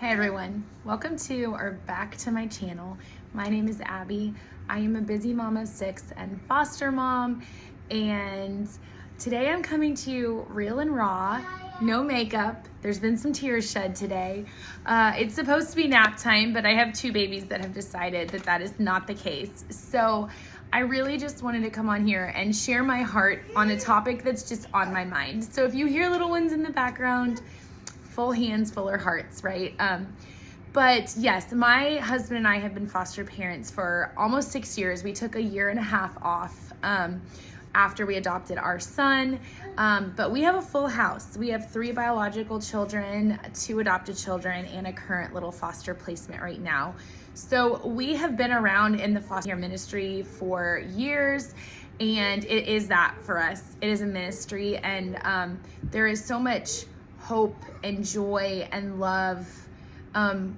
Hey everyone, welcome to or back to my channel. My name is Abby. I am a busy mom of 6 and foster mom, and today I'm coming to you real and raw, no makeup. There's been some tears shed today. It's supposed to be nap time, but I have 2 babies that have decided that that is not the case. So I really just wanted to come on here and share my heart on a topic that's just on my mind. So if you hear little ones in the background, full hands, fuller hearts, right? But yes, my husband and I have been foster parents for almost 6 years. We took a year and a half off after we adopted our son, but we have a full house. We have 3 biological children, 2 adopted children, and a current little foster placement right now. So we have been around in the foster care ministry for years, and it is that for us. It is a ministry, and there is so much hope and joy and love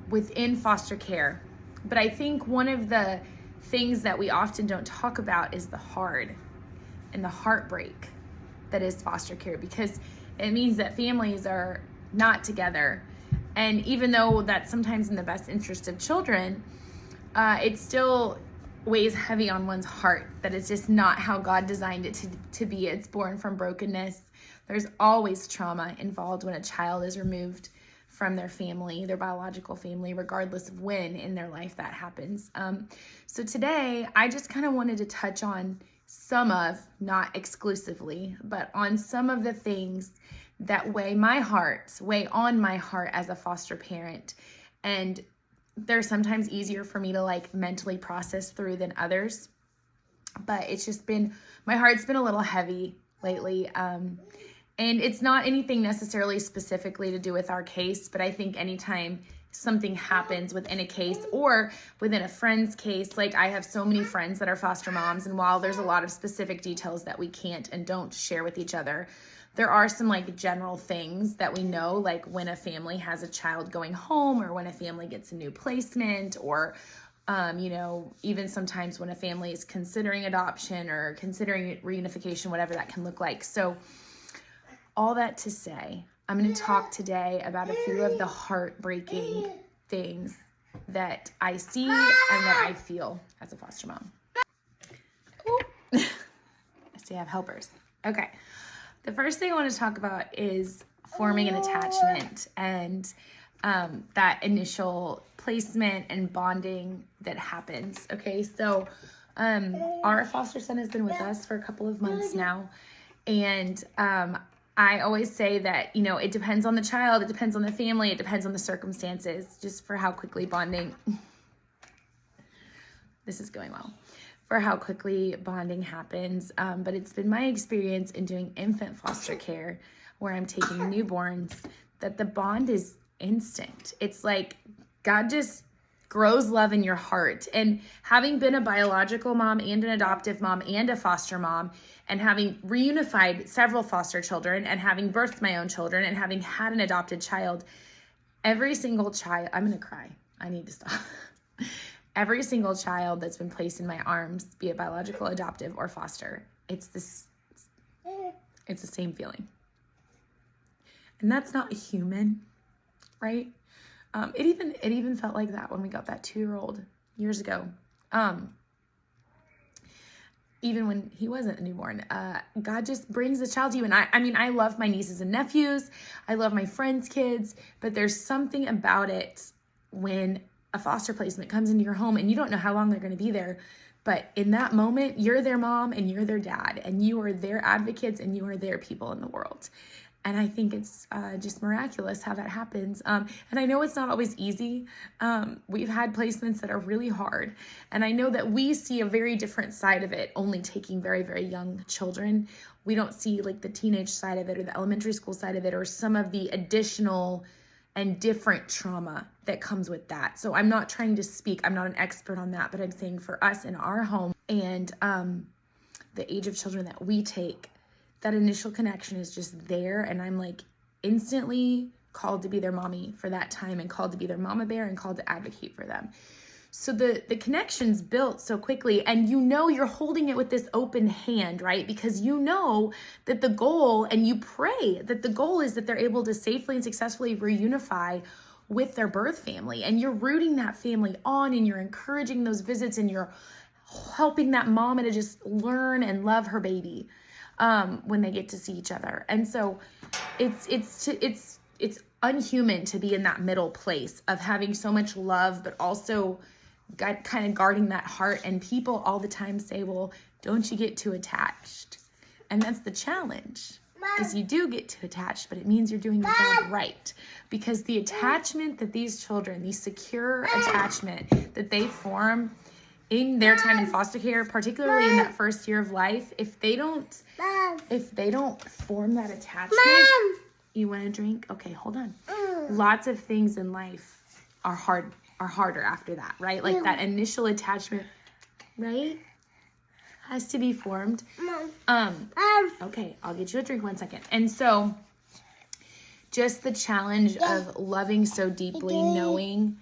within foster care. But I think one of the things that we often don't talk about is the hard and the heartbreak that is foster care, because it means that families are not together. And even though that's sometimes in the best interest of children, it still weighs heavy on one's heart that it's just not how God designed it to be. It's born from brokenness. There's always trauma involved when a child is removed from their family, their biological family, regardless of when in their life that happens. So today, I just kind of wanted to touch on some of, not exclusively, but on some of the things that weigh on my heart as a foster parent. And they're sometimes easier for me to mentally process through than others. But it's just been, my heart's been a little heavy lately. And it's not anything necessarily specifically to do with our case, but I think anytime something happens within a case or within a friend's case, I have so many friends that are foster moms, and while there's a lot of specific details that we can't and don't share with each other, there are some general things that we know, like when a family has a child going home, or when a family gets a new placement, or even sometimes when a family is considering adoption or considering reunification, whatever that can look like. So all that to say, I'm going to talk today about a few of the heartbreaking things that I see and that I feel as a foster mom. I see I have helpers. Okay. The first thing I want to talk about is forming an attachment and that initial placement and bonding that happens. Okay. So our foster son has been with us for a couple of months now. And I always say that, it depends on the child, it depends on the family, it depends on the circumstances, just for how quickly bonding, this is going well, for how quickly bonding happens. But it's been my experience in doing infant foster care, where I'm taking newborns, that the bond is instant. It's like God just grows love in your heart. And having been a biological mom and an adoptive mom and a foster mom, and having reunified several foster children, and having birthed my own children, and having had an adopted child, every single child, I'm going to cry. I need to stop. Every single child that's been placed in my arms, be it biological, adoptive, or foster, it's the same feeling. And that's not human, right? It even felt like that when we got that 2-year-old years ago. Even when he wasn't a newborn, God just brings the child to you. And I love my nieces and nephews. I love my friends' kids, but there's something about it when a foster placement comes into your home and you don't know how long they're going to be there. But in that moment, you're their mom and you're their dad, and you are their advocates and you are their people in the world. And I think it's just miraculous how that happens. And I know it's not always easy. We've had placements that are really hard. And I know that we see a very different side of it, only taking very, very young children. We don't see the teenage side of it, or the elementary school side of it, or some of the additional and different trauma that comes with that. So I'm not trying to speak, I'm not an expert on that, but I'm saying for us in our home and the age of children that we take, that initial connection is just there, and I'm instantly called to be their mommy for that time, and called to be their mama bear, and called to advocate for them. So the connection's built so quickly, and you're holding it with this open hand, right? Because that the goal, and you pray that the goal is that they're able to safely and successfully reunify with their birth family, and you're rooting that family on, and you're encouraging those visits, and you're helping that mama to just learn and love her baby when they get to see each other. And so it's unhuman to be in that middle place of having so much love, but also kind of guarding that heart. And people all the time say, well, don't you get too attached? And that's the challenge, is you do get too attached, but it means you're doing your job right. Because the attachment that these children, the secure attachment that they form in their time in foster care, particularly in that first year of life, if they don't form that attachment, you want a drink? Okay, hold on. Lots of things in life are harder after that, right? Like that initial attachment, right, has to be formed. Okay, I'll get you a drink 1 second. And so just the challenge of loving so deeply, knowing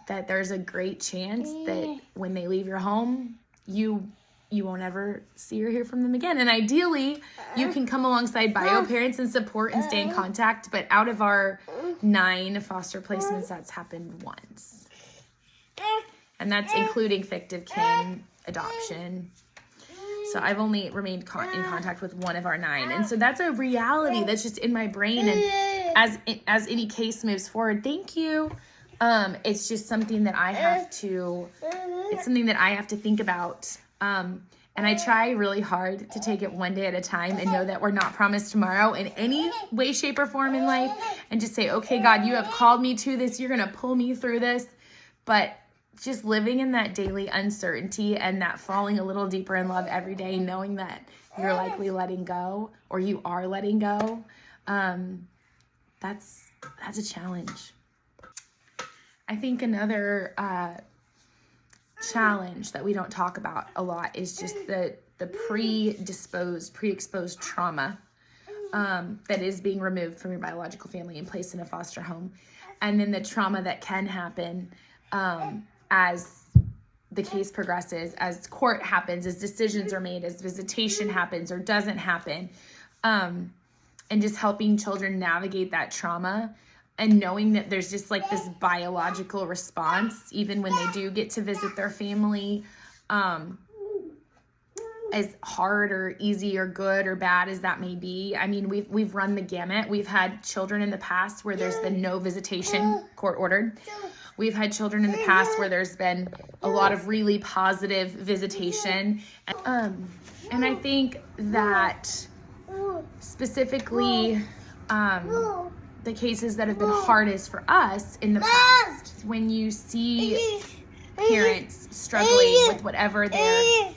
that there's a great chance that when they leave your home, you won't ever see or hear from them again. And ideally, you can come alongside bio parents and support and stay in contact. But out of our 9 foster placements, that's happened once. And that's including fictive kin, adoption. So I've only remained in contact with 1 of our 9. And so that's a reality that's just in my brain. And as any case moves forward, thank you. It's just something that I have to think about. And I try really hard to take it one day at a time and know that we're not promised tomorrow in any way, shape, or form in life. And just say, okay, God, you have called me to this. You're going to pull me through this. But just living in that daily uncertainty and that falling a little deeper in love every day, knowing that you're likely letting go, or you are letting go, that's a challenge. I think another challenge that we don't talk about a lot is just the pre-exposed trauma that is being removed from your biological family and placed in a foster home. And then the trauma that can happen as the case progresses, as court happens, as decisions are made, as visitation happens or doesn't happen, and just helping children navigate that trauma and knowing that there's just like this biological response, even when they do get to visit their family, as hard or easy or good or bad as that may be. I mean, we've run the gamut. We've had children in the past where there's been no visitation, court ordered. We've had children in the past where there's been a lot of really positive visitation. And I think that specifically, the cases that have been hardest for us in the past, when you see parents struggling with whatever their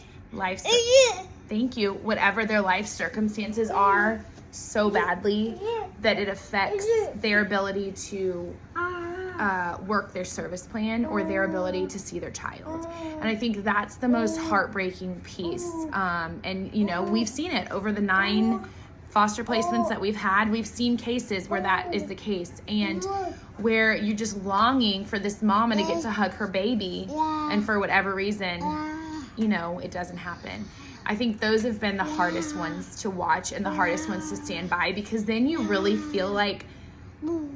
whatever their life circumstances are so badly that it affects their ability to work their service plan or their ability to see their child. And I think that's the most heartbreaking piece. And, you know, we've seen it over the 9 foster placements that we've had. We've seen cases where that is the case, and where you're just longing for this mama to get to hug her baby, and for whatever reason, you know, it doesn't happen. I think those have been the hardest ones to watch and the hardest ones to stand by, because then you really feel like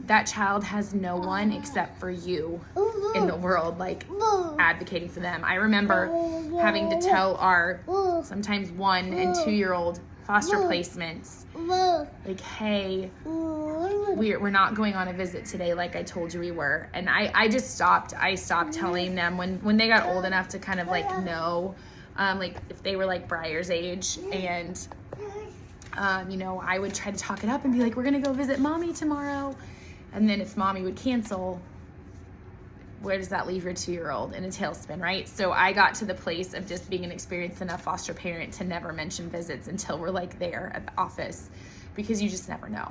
that child has no one except for you in the world, like advocating for them. I remember having to tell our sometimes 1 and 2-year-old foster placements, like, hey, we're not going on a visit today like I told you we were. And I stopped telling them when they got old enough to kind of like know, like if they were like Briar's age, and you know, I would try to talk it up and be like, we're gonna go visit mommy tomorrow. And then if mommy would cancel, where does that leave your 2-year-old? In a tailspin, right? So I got to the place of just being an experienced enough foster parent to never mention visits until we're like there at the office, because you just never know.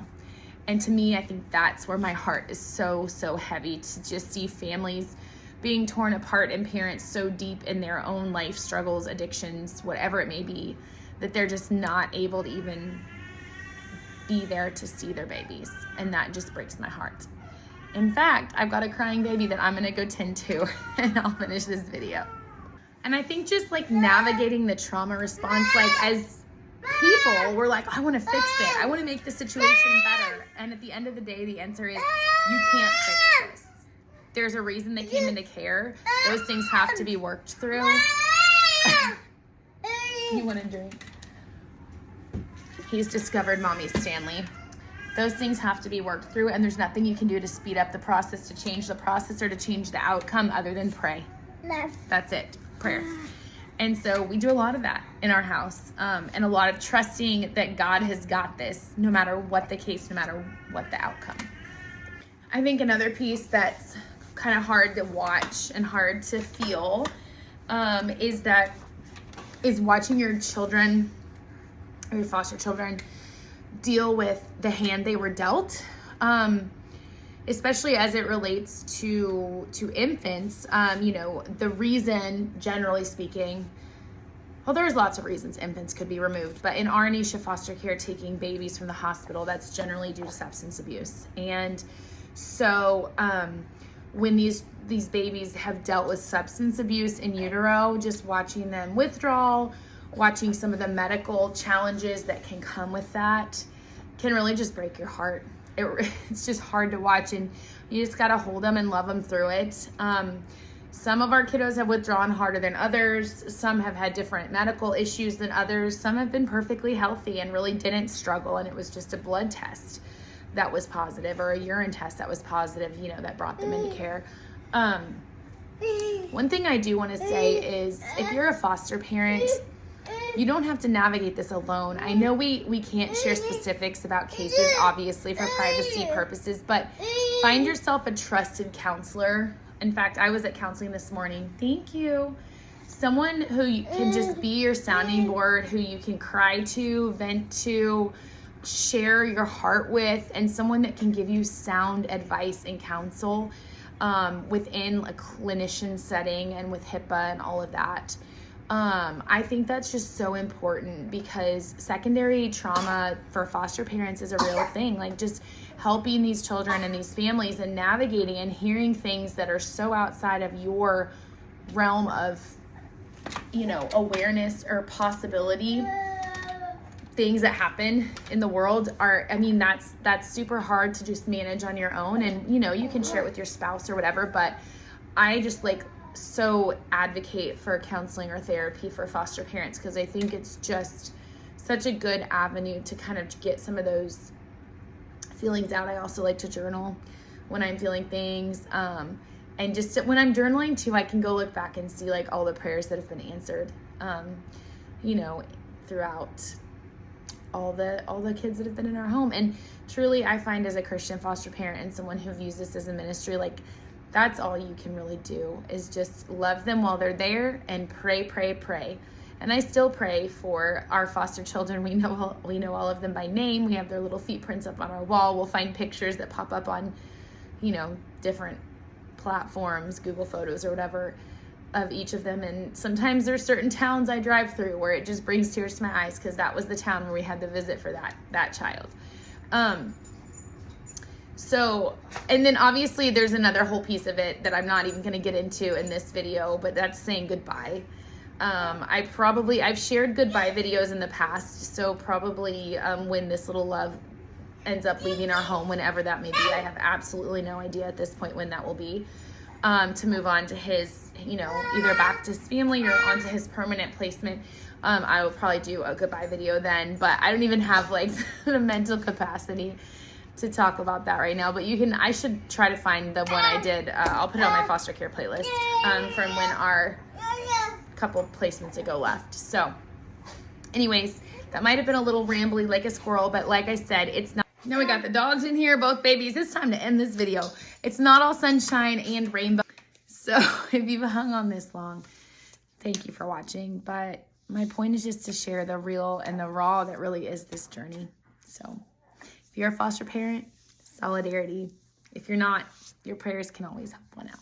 And to me, I think that's where my heart is so heavy, to just see families being torn apart and parents so deep in their own life struggles, addictions, whatever it may be, that they're just not able to even be there to see their babies. And that just breaks my heart. In fact, I've got a crying baby that I'm gonna go tend to, and I'll finish this video. And I think just like navigating the trauma response, like as people, we're like, I wanna fix it. I wanna make the situation better. And at the end of the day, the answer is, you can't fix this. there's a reason they came into care. Those things have to be worked through. You want a drink? He's discovered Mommy Stanley. Those things have to be worked through, and there's nothing you can do to speed up the process, to change the process, or to change the outcome other than pray. No. That's it, prayer. And so we do a lot of that in our house, and a lot of trusting that God has got this, no matter what the case, no matter what the outcome. I think another piece that's kind of hard to watch and hard to feel is watching your children, or your foster children, deal with the hand they were dealt, especially as it relates to infants. You know, the reason, generally speaking, well, there's lots of reasons infants could be removed, but in our niche of foster care, taking babies from the hospital, that's generally due to substance abuse. And so when these babies have dealt with substance abuse in utero, just watching them withdrawal, watching some of the medical challenges that can come with that can really just break your heart. It's just hard to watch, and you just gotta hold them and love them through it. Some of our kiddos have withdrawn harder than others. Some have had different medical issues than others. Some have been perfectly healthy and really didn't struggle, and it was just a blood test that was positive, or a urine test that was positive, you know, that brought them into care. One thing I do want to say is, if you're a foster parent, you don't have to navigate this alone. I know we can't share specifics about cases, obviously, for privacy purposes, but find yourself a trusted counselor. In fact, I was at counseling this morning. Thank you. Someone who can just be your sounding board, who you can cry to, vent to, share your heart with, and someone that can give you sound advice and counsel within a clinician setting and with HIPAA and all of that. I think that's just so important, because secondary trauma for foster parents is a real thing. Like, just helping these children and these families and navigating and hearing things that are so outside of your realm of, you know, awareness or possibility. Things that happen in the world are, I mean, that's super hard to just manage on your own. And, you know, you can share it with your spouse or whatever, but I just so advocate for counseling or therapy for foster parents, because I think it's just such a good avenue to kind of get some of those feelings out. I also like to journal when I'm feeling things, and just when I'm journaling too, I can go look back and see like all the prayers that have been answered, you know, throughout all the kids that have been in our home. And truly, I find, as a Christian foster parent and someone who views this as a ministry, like, that's all you can really do, is just love them while they're there and pray, pray, pray. And I still pray for our foster children. We know all of them by name. We have their little feet prints up on our wall. We'll find pictures that pop up on, you know, different platforms, Google Photos or whatever, of each of them. And sometimes there's certain towns I drive through where it just brings tears to my eyes, because that was the town where we had the visit for that child. So, and then obviously there's another whole piece of it that I'm not even going to get into in this video, but that's saying goodbye. I've shared goodbye videos in the past, so probably when this little love ends up leaving our home, whenever that may be, I have absolutely no idea at this point when that will be, to move on to his, you know, either back to his family or onto his permanent placement. I will probably do a goodbye video then, but I don't even have like the mental capacity to talk about that right now. But I should try to find the one I did. I'll put it on my foster care playlist from when our couple placements ago left. So anyways, that might have been a little rambly like a squirrel, but like I said, it's not. Now we got the dogs in here, both babies. It's time to end this video. It's not all sunshine and rainbow. So if you've hung on this long, thank you for watching. But my point is just to share the real and the raw that really is this journey. So if you're a foster parent, solidarity. If you're not, your prayers can always help one out.